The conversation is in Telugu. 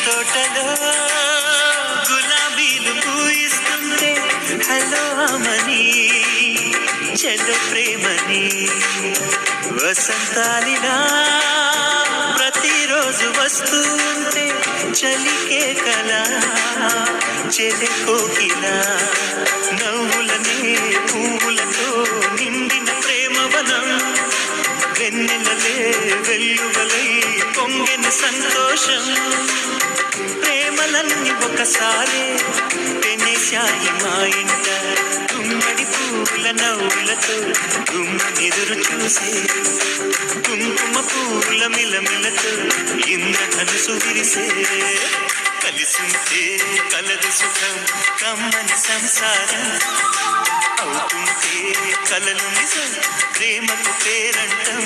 తోటలో గులాబీలు పూయిస్తుంటే హలో అమని చెల్లు ప్రేమని వసంతాలిలా ప్రతిరోజు వస్తూ ఉంటే చలికే కల చెలి కోకిల నవ్వులనే పువ్వులతో నిండిన ప్రేమవనం వెన్నెలలే వెల్లువలై పొంగిన సంతోషం ప్రేమలన్నీ ఒకసారి పెనేశాయి మా ఇంట గుమ్మడి పూల నవ్వులతో గుమ్మనెదురు చూసే కుంకుమ పూల మిలమిలతో ఇంద్రధనుసు విరిసే కలిసుంటే కలదు సుఖం కమ్మని సంసారం అవుతుంటే కలలు నిజం ప్రేమకు పేరంటం